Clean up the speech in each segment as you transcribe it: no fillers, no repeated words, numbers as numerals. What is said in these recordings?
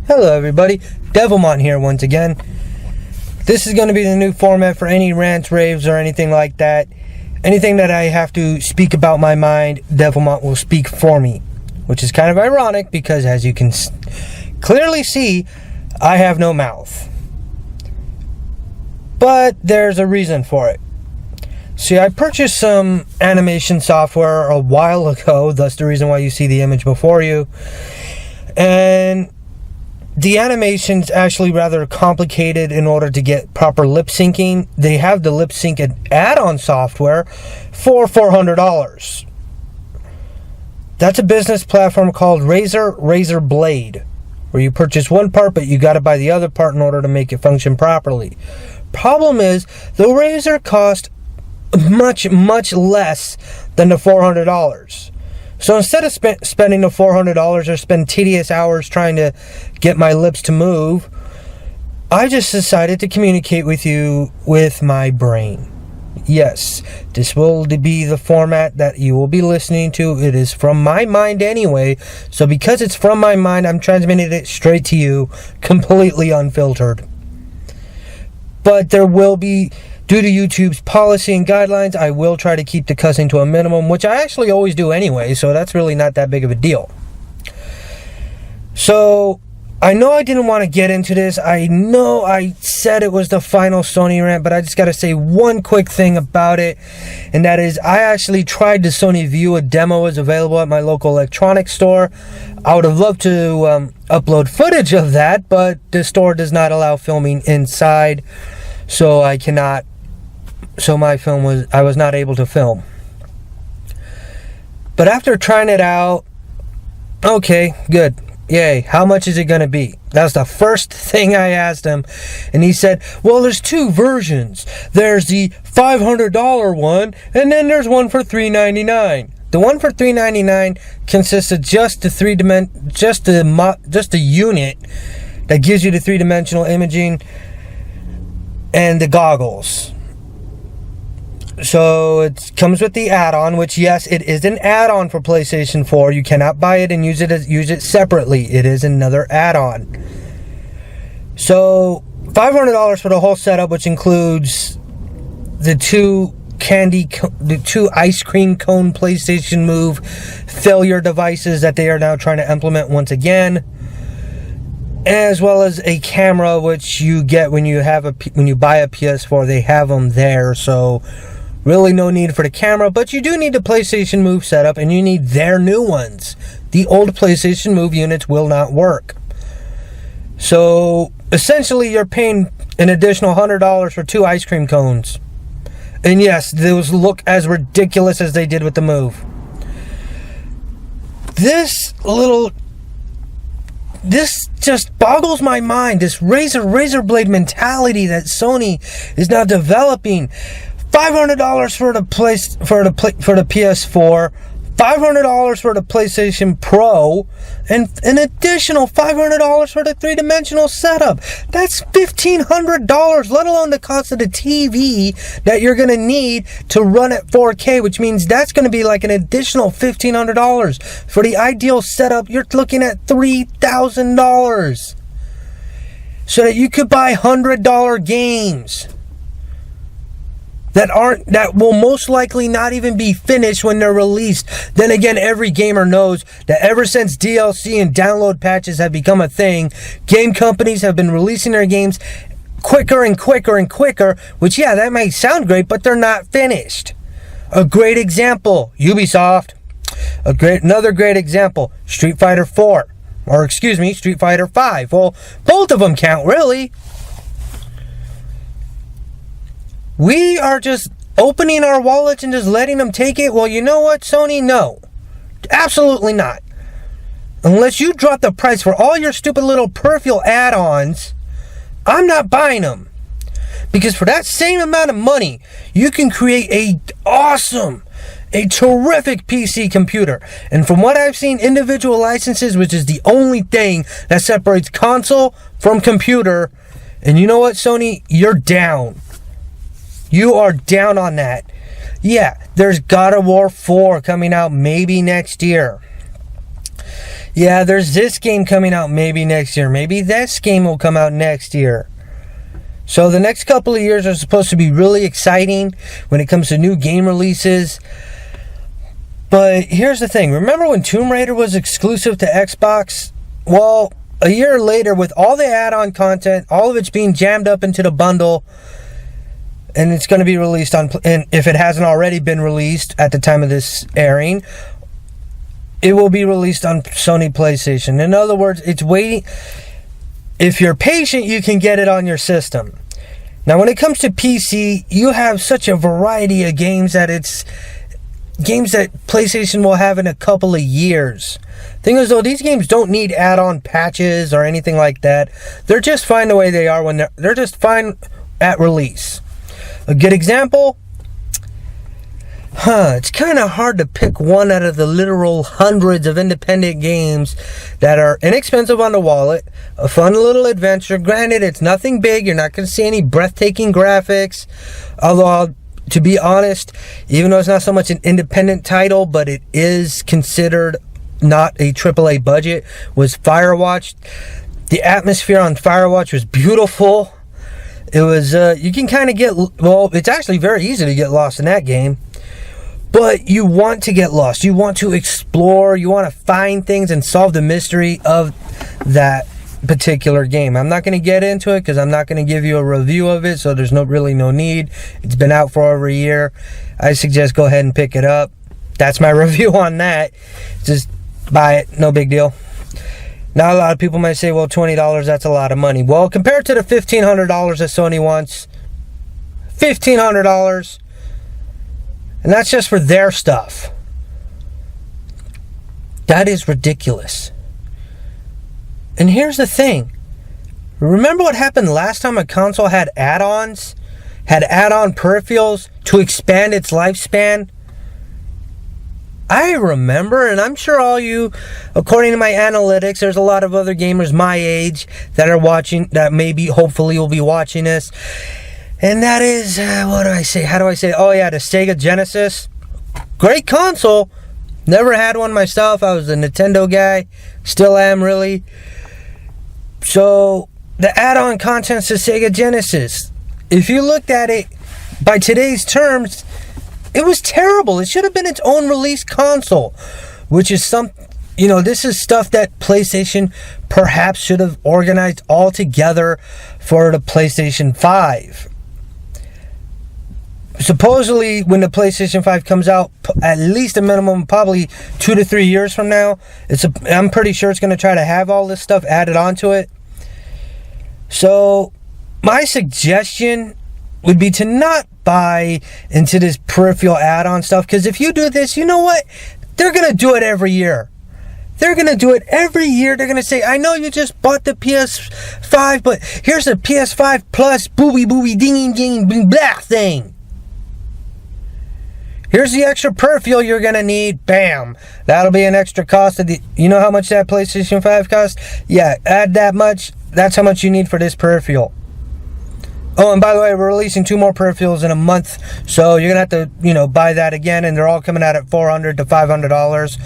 Hello everybody, Devilmont here once again. This is going to be the new format for any rants, raves, or anything like that. Anything that I have to speak about my mind, Devilmont will speak for me. Which is kind of ironic because, as you can clearly see, I have no mouth. But there's a reason for it. See, I purchased some animation software a while ago, thus the reason why you see the image before you. And the animation's actually rather complicated in order to get proper lip syncing. They have the lip sync add-on software for $400. That's a business platform called Razor Blade, where you purchase one part, but you got to buy the other part in order to make it function properly. Problem is, the Razor cost much less than the $400. So instead of spending the $400 or spend tedious hours trying to get my lips to move, I just decided to communicate with you with my brain. Yes, this will be the format that you will be listening to. It is from my mind anyway, so because it's from my mind, I'm transmitting it straight to you, completely unfiltered. But there will be, due to YouTube's policy and guidelines, I will try to keep the cussing to a minimum, which I actually always do anyway, so that's really not that big of a deal. So, I know I didn't want to get into this. I know I said it was the final Sony rant, but I just got to say one quick thing about it, and that is I actually tried the Sony View. A demo is available at my local electronics store. I would have loved to upload footage of that, but the store does not allow filming inside, so I cannot. So I was not able to film. But after trying it out, okay, good. Yay, how much is it going to be? That's the first thing I asked him. And he said, well, there's two versions. There's the $500 one, and then there's one for $399. The one for $399 consists of just the unit that gives you the three-dimensional imaging and the goggles. So it comes with the add-on, which yes, it is an add-on for PlayStation 4. You cannot buy it and use it separately. It is another add-on. So $500 for the whole setup, which includes the two ice cream cone PlayStation Move failure devices that they are now trying to implement once again, as well as a camera, which you get when you buy a PS4. They have them there, so really no need for the camera, but you do need the PlayStation Move setup, and you need their new ones. The old PlayStation Move units will not work. So essentially you're paying an additional $100 for two ice cream cones. And yes, those look as ridiculous as they did with the Move. This just boggles my mind. This razor blade mentality that Sony is now developing. $500 for the PS4, $500 for the PlayStation Pro, and an additional $500 for the three-dimensional setup. That's $1,500, let alone the cost of the TV that you're going to need to run at 4K, which means that's going to be like an additional $1,500. For the ideal setup, you're looking at $3,000. So that you could buy $100 games that will most likely not even be finished when they're released. Then again, every gamer knows that ever since DLC and download patches have become a thing, game companies have been releasing their games quicker and quicker and quicker, which, yeah, that might sound great, but they're not finished. A great example, Ubisoft. Another great example, Street Fighter 4. Or, excuse me, Street Fighter 5. Well, both of them count, really. We are just opening our wallets and just letting them take it. Well, you know what, Sony? No. Absolutely not. Unless you drop the price for all your stupid little peripheral add-ons, I'm not buying them. Because for that same amount of money, you can create a terrific PC computer. And from what I've seen, individual licenses, which is the only thing that separates console from computer. And you know what, Sony? You're down. You are down on that. Yeah, there's God of War 4 coming out maybe next year. Yeah, there's this game coming out maybe next year. Maybe this game will come out next year. So the next couple of years are supposed to be really exciting when it comes to new game releases. But here's the thing. Remember when Tomb Raider was exclusive to Xbox? Well, a year later, with all the add-on content, all of it's being jammed up into the bundle, and it's going to be released on, and if it hasn't already been released at the time of this airing, it will be released on Sony PlayStation. In other words, it's waiting. If you're patient, you can get it on your system. Now, when it comes to PC, you have such a variety of games that PlayStation will have in a couple of years. Thing is, though, these games don't need add-on patches or anything like that. They're just fine the way they are when they're just fine at release. A good example? It's kind of hard to pick one out of the literal hundreds of independent games that are inexpensive on the wallet, a fun little adventure. Granted, it's nothing big. You're not going to see any breathtaking graphics. Although, to be honest, even though it's not so much an independent title, but it is considered not a AAA budget, was Firewatch. The atmosphere on Firewatch was beautiful. It was, you can kind of get, well, it's actually very easy to get lost in that game. But you want to get lost. You want to explore. You want to find things and solve the mystery of that particular game. I'm not going to get into it because I'm not going to give you a review of it, so there's really no need. It's been out for over a year. I suggest go ahead and pick it up. That's my review on that. Just buy it. No big deal. Now, a lot of people might say, well, $20, that's a lot of money. Well, compared to the $1,500 that Sony wants, $1,500, and that's just for their stuff. That is ridiculous. And here's the thing. Remember what happened last time a console had add-ons? Had add-on peripherals to expand its lifespan? I remember, and I'm sure all you, according to my analytics, there's a lot of other gamers my age that are watching, that maybe, hopefully will be watching this. And that is, what do I say? How do I say? Oh yeah, the Sega Genesis. Great console. Never had one myself. I was a Nintendo guy. Still am, really. So, the add-on contents to Sega Genesis, if you looked at it by today's terms, it was terrible. It should have been its own release console, which is this is stuff that PlayStation perhaps should have organized all together for the PlayStation 5. Supposedly, when the PlayStation 5 comes out, at least a minimum, probably 2 to 3 years from now, I'm pretty sure it's going to try to have all this stuff added onto it. So, my suggestion would be to not buy into this peripheral add-on stuff, because if you do this, you know what? They're going to do it every year. They're going to do it every year. They're going to say, I know you just bought the PS5, but here's the PS5 Plus booby ding ding blah thing. Here's the extra peripheral you're going to need. Bam. That'll be an extra cost. You know how much that PlayStation 5 costs? Yeah, add that much. That's how much you need for this peripheral. Oh, and by the way, we're releasing 2 more peripherals in a month. So you're going to have to, buy that again. And they're all coming out at $400 to $500.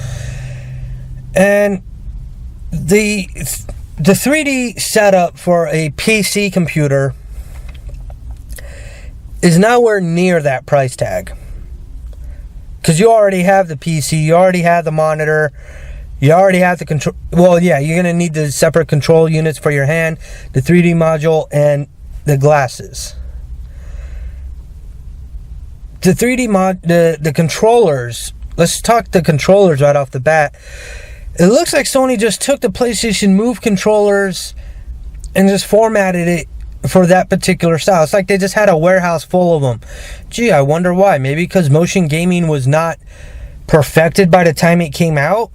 And the 3D setup for a PC computer is nowhere near that price tag. Because you already have the PC, you already have the monitor, you already have the control. Well, yeah, you're going to need the separate control units for your hand, the 3D module, and the glasses. The 3D the controllers, let's talk the controllers right off the bat. It looks like Sony just took the PlayStation Move controllers and just formatted it for that particular style. It's like they just had a warehouse full of them. Gee, I wonder why. Maybe because motion gaming was not perfected by the time it came out.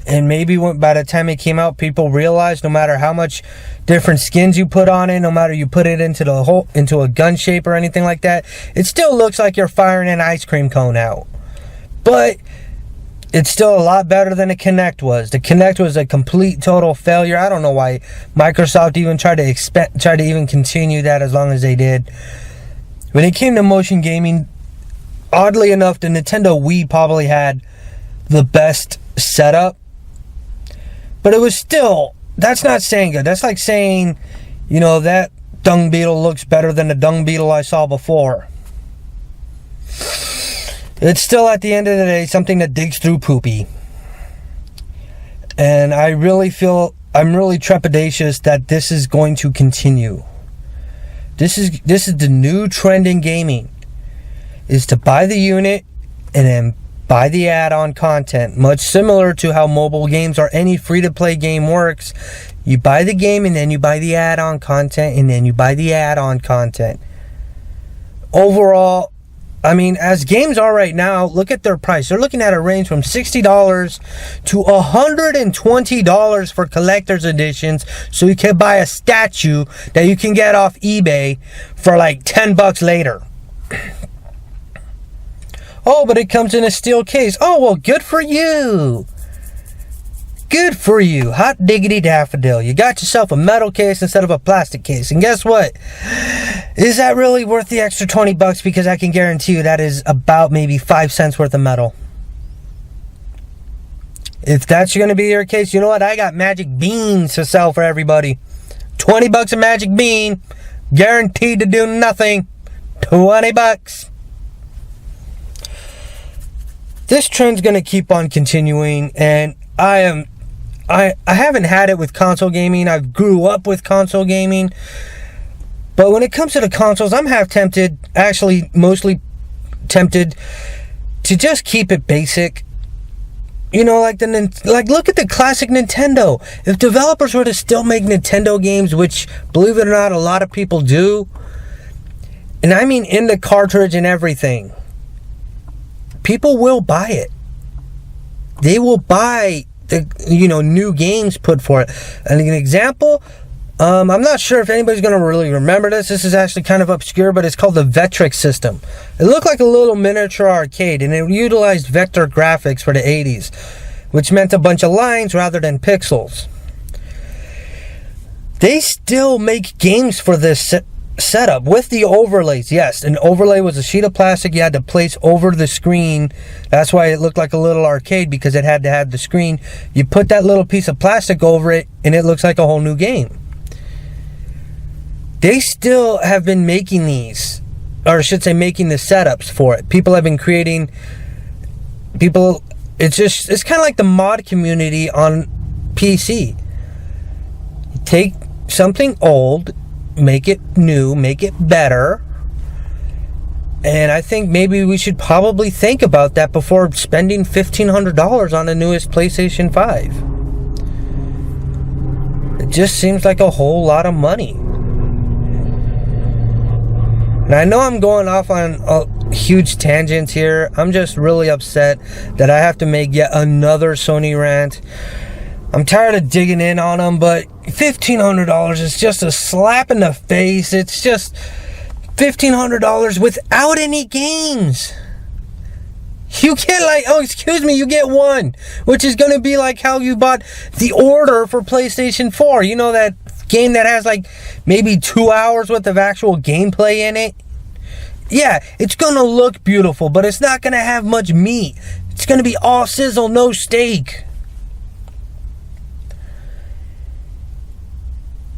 And maybe by the time it came out, people realized no matter how much different skins you put on it, no matter you put it into a gun shape or anything like that, it still looks like you're firing an ice cream cone out. But it's still a lot better than the Kinect was. The Kinect was a complete, total failure. I don't know why Microsoft even tried to even continue that as long as they did. When it came to motion gaming, oddly enough, the Nintendo Wii probably had the best setup. But it was still, that's not saying good. That's like saying, you know, that dung beetle looks better than the dung beetle I saw before. It's still, at the end of the day, something that digs through poopy. And I really feel, I'm really trepidatious that this is going to continue. This is the new trend in gaming, is to buy the unit and then buy the add-on content. Much similar to how mobile games or any free-to-play game works. You buy the game and then you buy the add-on content and then you buy the add-on content. Overall, I mean, as games are right now, look at their price. They're looking at a range from $60 to $120 for collector's editions. So you can buy a statue that you can get off eBay for like $10 later. Oh, but it comes in a steel case. Oh, well, good for you. Good for you. Hot diggity daffodil. You got yourself a metal case instead of a plastic case. And guess what? Is that really worth the extra $20? Because I can guarantee you that is about maybe 5 cents worth of metal. If that's going to be your case, you know what? I got magic beans to sell for everybody. $20 a magic bean. Guaranteed to do nothing. $20. This trend's going to keep on continuing, and I haven't had it with console gaming. I grew up with console gaming. But when it comes to the consoles, I'm half tempted, actually mostly tempted, to just keep it basic. You know, like look at the classic Nintendo. If developers were to still make Nintendo games, which, believe it or not, a lot of people do, and I mean in the cartridge and everything, people will buy it. They will buy the, you know, new games put for it. And an example, I'm not sure if anybody's going to really remember this. This is actually kind of obscure, but it's called the Vectrex system. It looked like a little miniature arcade, and it utilized vector graphics for the 80s, which meant a bunch of lines rather than pixels. They still make games for this setup with the overlays. Yes, an overlay was a sheet of plastic you had to place over the screen. That's why it looked like a little arcade, because it had to have the screen. You put that little piece of plastic over it and it looks like a whole new game. They still have been making these, or I should say making the setups for it. People have been creating, it's kind of like the mod community on PC. You take something old, make it new, make it better. And I think maybe we should probably think about that before spending $1,500 on the newest PlayStation 5. It just seems like a whole lot of money. And I know I'm going off on huge tangents here. I'm just really upset that I have to make yet another Sony rant. I'm tired of digging in on them, but $1,500 is just a slap in the face. It's just $1,500 without any games. You get you get one, which is going to be like how you bought The Order for PlayStation 4. You know, that game that has like maybe 2 hours worth of actual gameplay in it? Yeah, it's going to look beautiful, but it's not going to have much meat. It's going to be all sizzle, no steak.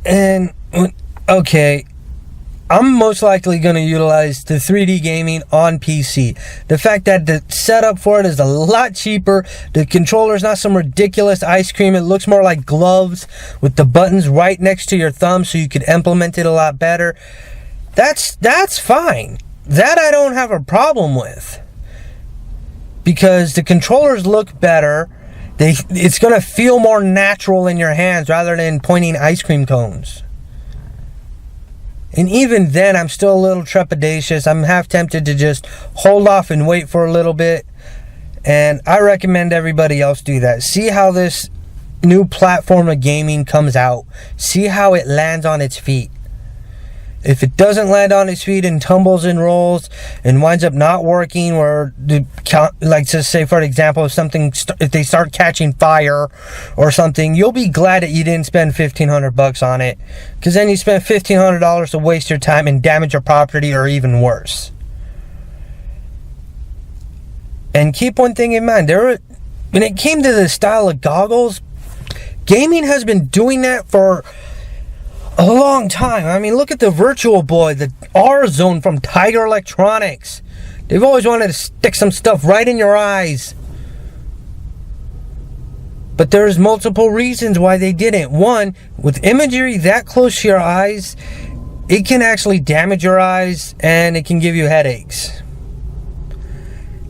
And, okay, I'm most likely going to utilize the 3D gaming on PC. The fact that the setup for it is a lot cheaper. The controller's not some ridiculous ice cream. It looks more like gloves with the buttons right next to your thumb, so you could implement it a lot better. That's fine. That I don't have a problem with, because the controllers look better. It's going to feel more natural in your hands rather than pointing ice cream cones. And even then, I'm still a little trepidatious. I'm half tempted to just hold off and wait for a little bit. And I recommend everybody else do that. See how this new platform of gaming comes out. See how it lands on its feet. If it doesn't land on its feet and tumbles and rolls and winds up not working, or like to say, for example, if they start catching fire or something, you'll be glad that you didn't spend $1,500 on it, because then you spent $1,500 to waste your time and damage your property, or even worse. And keep one thing in mind: when it came to the style of goggles, Gaming has been doing that for a long time. I mean, look at the Virtual Boy, the R-Zone from Tiger Electronics. They've always wanted to stick some stuff right in your eyes. But there's multiple reasons why they didn't. One, with imagery that close to your eyes, it can actually damage your eyes and it can give you headaches.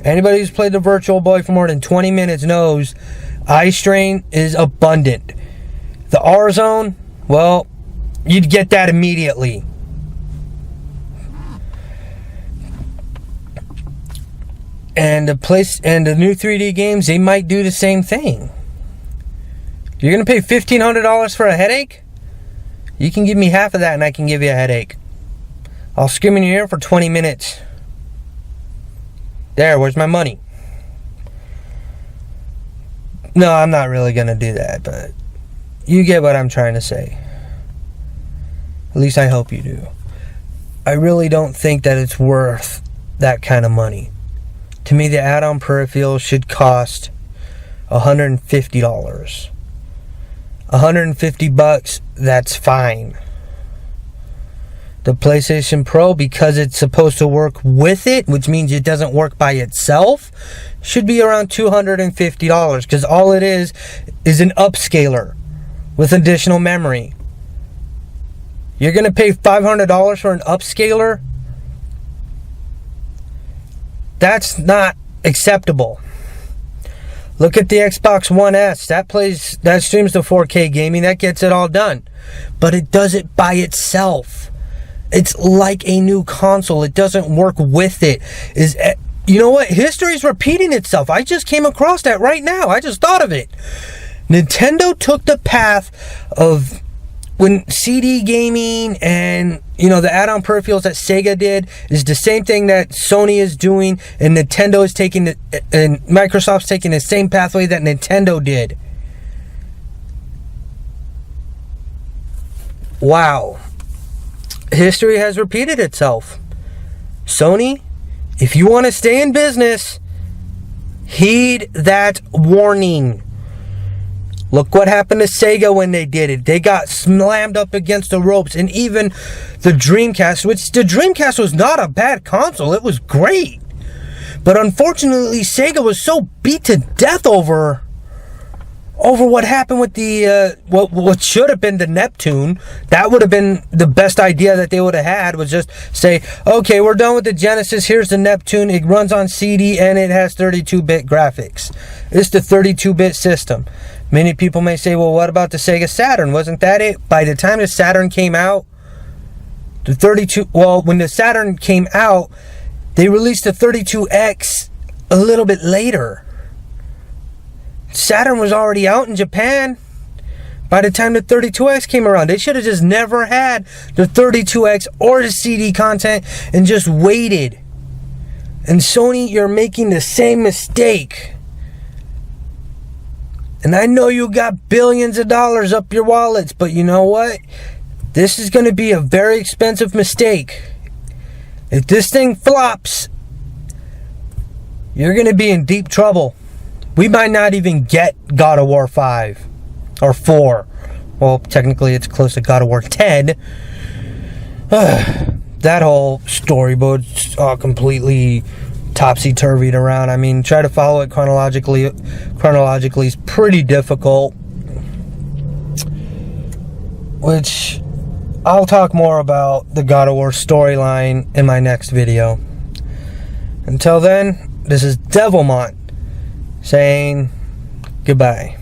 Anybody who's played the Virtual Boy for more than 20 minutes knows eye strain is abundant. The R-Zone, well, you'd get that immediately. And the new 3D games, they might do the same thing. You're going to pay $1,500 for a headache? You can give me half of that and I can give you a headache. I'll scream in your ear for 20 minutes. There, where's my money? No, I'm not really going to do that, but you get what I'm trying to say. At least I hope you do. I really don't think that it's worth that kind of money. To me, the add-on peripheral should cost $150. $150, that's fine. The PlayStation Pro, because it's supposed to work with it, which means it doesn't work by itself, should be around $250, because all it is an upscaler with additional memory. You're going to pay $500 for an upscaler? That's not acceptable. Look at the Xbox One S. That streams to 4K gaming. That gets it all done. But it does it by itself. It's like a new console. It doesn't work with it. You know what? History's repeating itself. I just came across that right now. I just thought of it. Nintendo took the path of when CD gaming and, the add-on peripherals that Sega did is the same thing that Sony is doing, and Nintendo is taking and Microsoft's taking the same pathway that Nintendo did. Wow. History has repeated itself. Sony, if you want to stay in business, heed that warning. Look what happened to Sega when they did it. They got slammed up against the ropes. And even the Dreamcast, which the Dreamcast was not a bad console. It was great. But unfortunately, Sega was so beat to death over what happened with the what should have been the Neptune. That would have been the best idea that they would have had, was just say, okay, we're done with the Genesis, here's the Neptune, it runs on CD and it has 32-bit graphics. It's the 32-bit system. Many people may say, well, what about the Sega Saturn? Wasn't that it? By the time the Saturn came out, when the Saturn came out, they released the 32X a little bit later. Saturn was already out in Japan by the time the 32X came around. They should have just never had the 32X or the CD content and just waited. And Sony, you're making the same mistake. And I know you got billions of dollars up your wallets, but you know what? This is going to be a very expensive mistake. If this thing flops, you're going to be in deep trouble. We might not even get God of War 5 or 4. Well, technically it's close to God of War 10. That whole storyboard's completely topsy-turvied around. I mean, try to follow it chronologically is pretty difficult. Which I'll talk more about the God of War storyline in my next video. Until then, this is Devilmont saying goodbye.